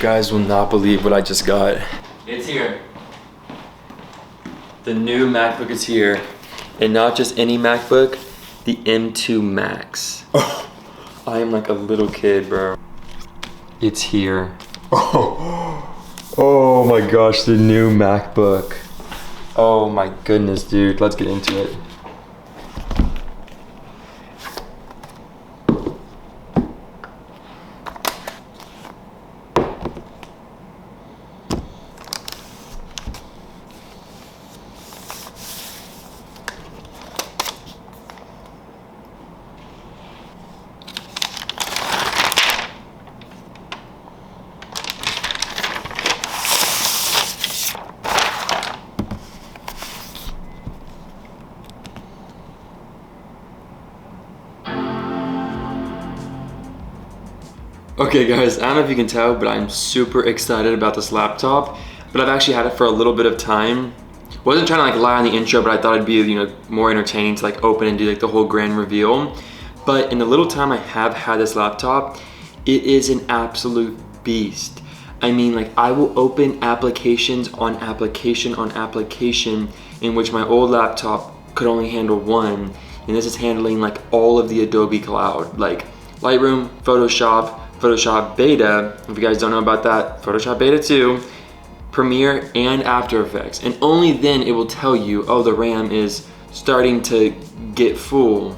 guys will not believe what I just got. It's here. The new MacBook is here. And not just any MacBook, the M2 Max. Oh. I am like a little kid, bro. It's here. Oh my gosh, the new MacBook. Oh my goodness, dude. Let's get into it. Okay guys, I don't know if you can tell, but I'm super excited about this laptop. But I've actually had it for a little bit of time. Wasn't trying to like lie on the intro, but I thought it'd be, you know, more entertaining to like open and do like the whole grand reveal. But in the little time I have had this laptop, it is an absolute beast. I mean, like, I will open applications on application on application in which my old laptop could only handle one. And this is handling like all of the Adobe Cloud, like Lightroom, Photoshop, Photoshop Beta, if you guys don't know about that, Photoshop Beta 2, Premiere, and After Effects. And only then it will tell you, oh, the RAM is starting to get full.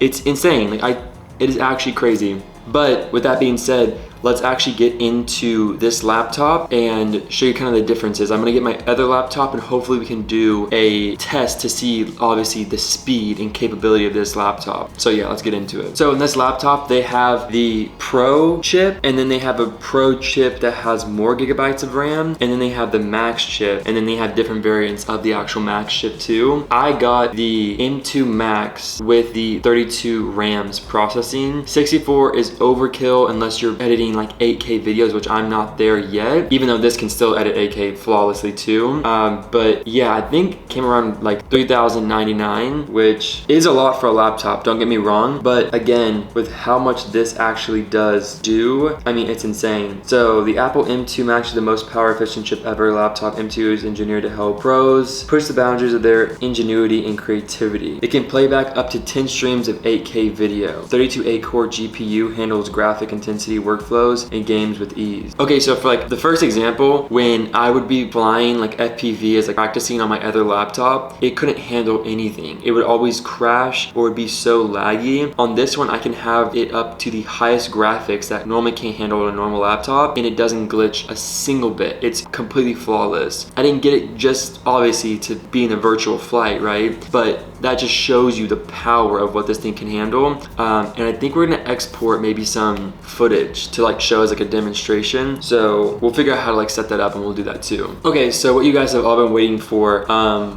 It's insane, like it is actually crazy. But with that being said, let's actually get into this laptop and show you kind of the differences. I'm gonna get my other laptop and hopefully we can do a test to see obviously the speed and capability of this laptop. So yeah, let's get into it. So in this laptop, they have the Pro chip, and then they have a Pro chip that has more gigabytes of RAM, and then they have the Max chip, and then they have different variants of the actual Max chip too. I got the M2 Max with the 32 RAMs processing. 64 is overkill unless you're editing like 8K videos, which I'm not there yet, even though this can still edit 8K flawlessly too. But yeah, I think it came around like $3,099, which is a lot for a laptop, don't get me wrong. But again, with how much this actually does do, I mean, it's insane. So the Apple M2 Max is the most power efficient chip ever. Laptop M2 is engineered to help pros push the boundaries of their ingenuity and creativity. It can play back up to 10 streams of 8K video. 32 8-core GPU handles graphic intensity workflows and games with ease. Okay, so for like the first example, when I would be flying like FPV as like practicing on my other laptop, it couldn't handle anything. It would always crash or would be so laggy. On this one, I can have it up to the highest graphics that normally can't handle on a normal laptop, and it doesn't glitch a single bit. It's completely flawless. I didn't get it just obviously to be in a virtual flight, right? But that just shows you the power of what this thing can handle. And I think we're gonna export maybe some footage to like show as like a demonstration. So we'll figure out how to like set that up, and we'll do that too. Okay, so what you guys have all been waiting for,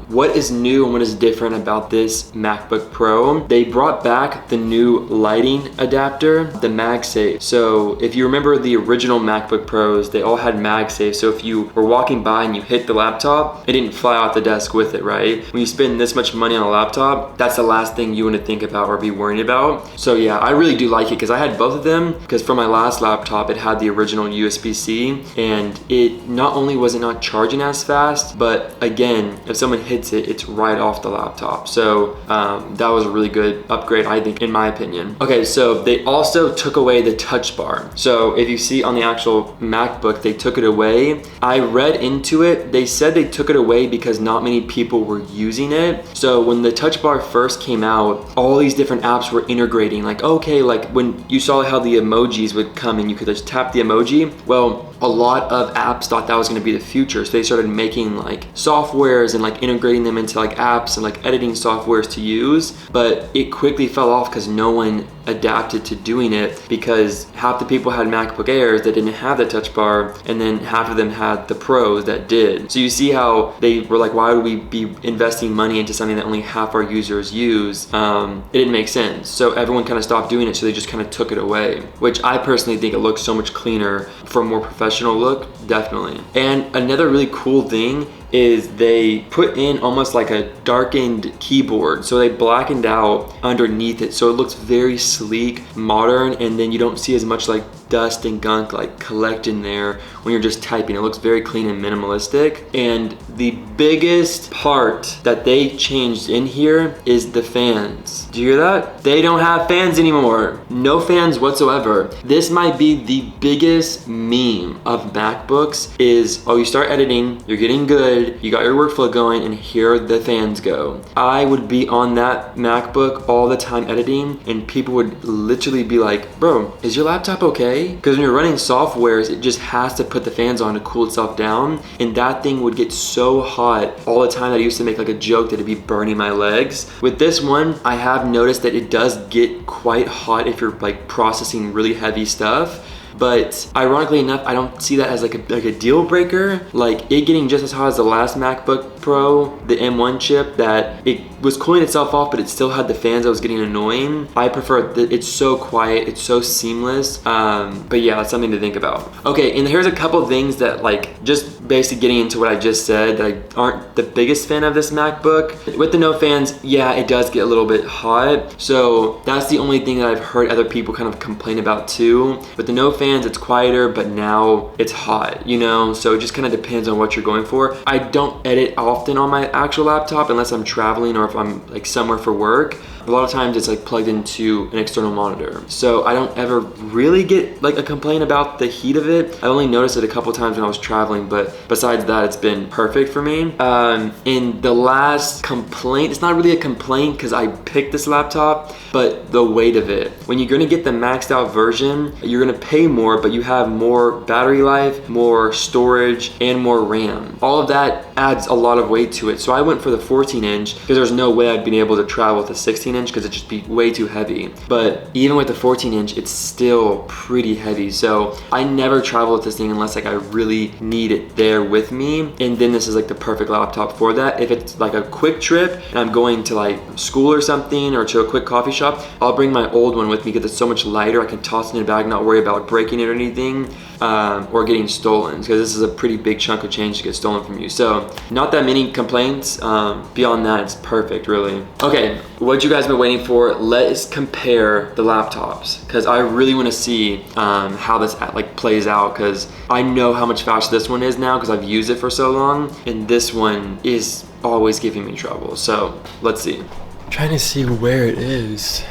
what is new and what is different about this MacBook Pro? They brought back the new lighting adapter, the MagSafe. So if you remember the original MacBook Pros, they all had MagSafe. So if you were walking by and you hit the laptop, it didn't fly off the desk with it, right? When you spend this much money on a laptop, that's the last thing you want to think about or be worried about. So yeah, I really do like it because I had both of them, because for my last laptop, it had the original USB-C, and it not only was it not charging as fast, but again, if someone hits it, it's right off the laptop. So that was a really good upgrade, I think, in my opinion. Okay, so they also took away the touch bar. So if you see on the actual MacBook, they took it away. I read into it, they said they took it away because not many people were using it. So when the touch bar first came out, all these different apps were integrating, like, okay, like when you saw how the emojis would come and you could just tap the emoji, well, a lot of apps thought that was going to be the future, so they started making like softwares and like integrating them into like apps and like editing softwares to use. But it quickly fell off because no one adapted to doing it, because half the people had MacBook Airs that didn't have the touch bar, and then half of them had the Pros that did. So you see how they were like, why would we be investing money into something that only half our users use? It didn't make sense. So everyone kind of stopped doing it, so they just kind of took it away, which I personally think it looks so much cleaner for a more professional look, definitely. And another really cool thing is they put in almost like a darkened keyboard. So they blackened out underneath it. So it looks very sleek, modern, and then you don't see as much like dust and gunk like collect in there when you're just typing. It looks very clean and minimalistic. And the biggest part that they changed in here is the fans. Do you hear that? They don't have fans anymore. No fans whatsoever. This might be the biggest meme of MacBooks is, oh, you start editing, you're getting good, you got your workflow going, and here the fans go. I would be on that MacBook all the time editing, and people would literally be like, bro, is your laptop okay? Because when you're running softwares, it just has to put the fans on to cool itself down, and that thing would get so hot all the time that I used to make like a joke that it'd be burning my legs. With this one, I have noticed that it does get quite hot if you're like processing really heavy stuff. But ironically enough, I don't see that as like a deal breaker. Like it getting just as hot as the last MacBook Pro, the M1 chip, that it was cooling itself off, but it still had the fans that was getting annoying. I prefer that it's so quiet, it's so seamless. But yeah, that's something to think about. Okay, and here's a couple of things that like, just basically getting into what I just said, that I aren't the biggest fan of this MacBook. With the no fans, yeah, it does get a little bit hot. So that's the only thing that I've heard other people kind of complain about too. With the no fans, it's quieter, but now it's hot, you know? So it just kind of depends on what you're going for. I don't edit often on my actual laptop unless I'm traveling or if I'm like somewhere for work. A lot of times it's like plugged into an external monitor. So I don't ever really get like a complaint about the heat of it. I only noticed it a couple times when I was traveling, but besides that, it's been perfect for me. And the last complaint, it's not really a complaint because I picked this laptop, but the weight of it. When you're gonna get the maxed out version, you're gonna pay more, but you have more battery life, more storage, and more RAM. All of that adds a lot of weight to it. So I went for the 14-inch because there's no way I'd been able to travel with a 16-inch because it'd just be way too heavy. But even with the 14-inch, it's still pretty heavy. So I never travel with this thing unless like I really need it there with me. And then this is like the perfect laptop for that. If it's like a quick trip and I'm going to like school or something or to a quick coffee shop, I'll bring my old one with me because it's so much lighter. I can toss it in a bag, not worry about breaking it or anything, or getting stolen, because this is a pretty big chunk of change to get stolen from you. So not that many complaints. Beyond that, it's perfect, really. Okay, what you guys been waiting for, let's compare the laptops, because I really want to see how this like plays out, because I know how much faster this one is now because I've used it for so long, and this one is always giving me trouble. So let's see. I'm trying to see where it is.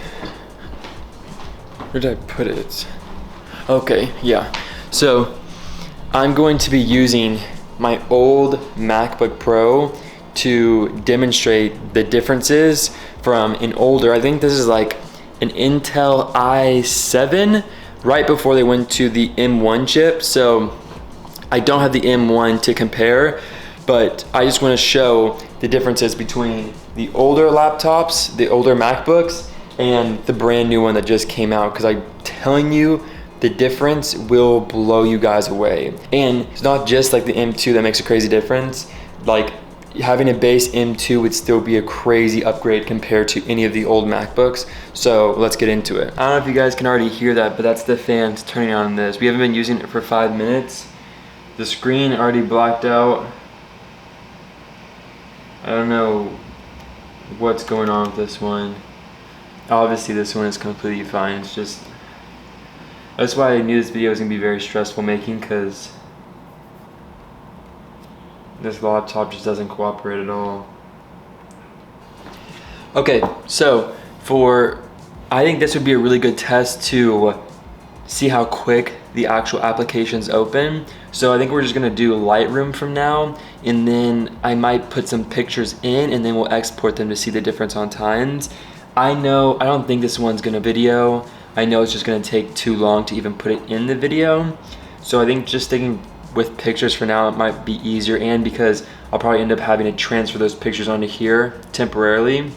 Where did I put it? Okay, yeah. So I'm going to be using my old MacBook Pro to demonstrate the differences from an older, I think this is like an Intel i7, right before they went to the M1 chip. So I don't have the M1 to compare, but I just want to show the differences between the older laptops, the older MacBooks, and the brand new one that just came out, because I'm telling you, the difference will blow you guys away. And it's not just like the M2 that makes a crazy difference. Like having a base M2 would still be a crazy upgrade compared to any of the old MacBooks. So let's get into it. I don't know if you guys can already hear that, but that's the fans turning on in this. We haven't been using it for 5 minutes. The screen already blacked out. I don't know what's going on with this one. Obviously this one is completely fine. It's just, that's why I knew this video was gonna be very stressful making, because this laptop just doesn't cooperate at all. Okay, so I think this would be a really good test to see how quick the actual applications open. So I think we're just gonna do Lightroom from now, and then I might put some pictures in, and then we'll export them to see the difference on times. I don't think this one's gonna video. I know it's just gonna take too long to even put it in the video. So I think just sticking with pictures for now, it might be easier, and because I'll probably end up having to transfer those pictures onto here temporarily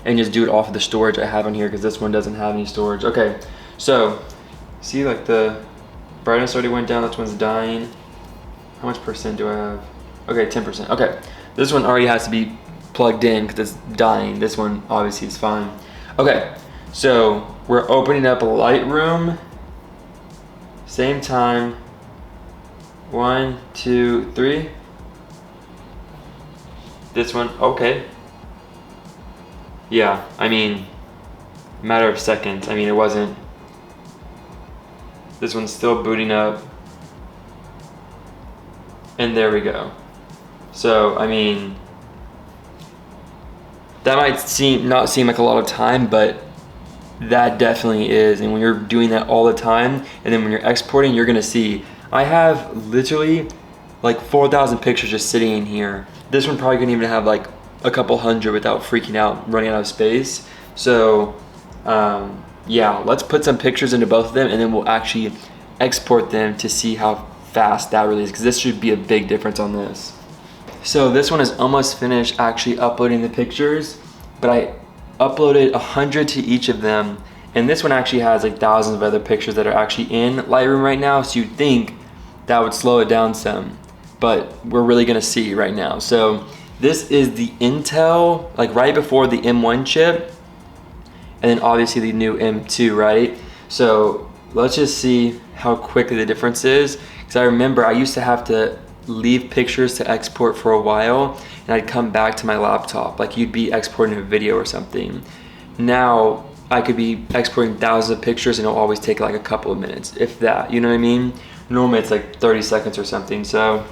and just do it off of the storage I have on here, because this one doesn't have any storage. Okay, so see, like the brightness already went down, this one's dying. How much percent do I have? Okay, 10%. Okay, this one already has to be plugged in because it's dying. This one obviously is fine. Okay, so we're opening up Lightroom. Same time. 1, 2, 3. This one, okay. Yeah, I mean, matter of seconds. I mean, it wasn't. This one's still booting up. And there we go. So, I mean, that might not seem like a lot of time, but that definitely is. And when you're doing that all the time, and then when you're exporting, you're gonna see, I have literally like 4,000 pictures just sitting in here. This one probably couldn't even have like a couple hundred without freaking out, running out of space. So yeah, let's put some pictures into both of them, and then we'll actually export them to see how fast that really is, because this should be a big difference on this. So this one is almost finished actually uploading the pictures, but I uploaded 100 to each of them, and this one actually has like thousands of other pictures that are actually in Lightroom right now, so you'd think that would slow it down some, but we're really gonna see right now. So this is the Intel, like right before the M1 chip, and then obviously the new M2, right? So let's just see how quickly the difference is, because I remember I used to have to leave pictures to export for a while, and I'd come back to my laptop, like you'd be exporting a video or something. Now I could be exporting thousands of pictures and it'll always take like a couple of minutes, if that, you know what I mean? Normally it's like 30 seconds or something. So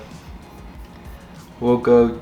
we'll go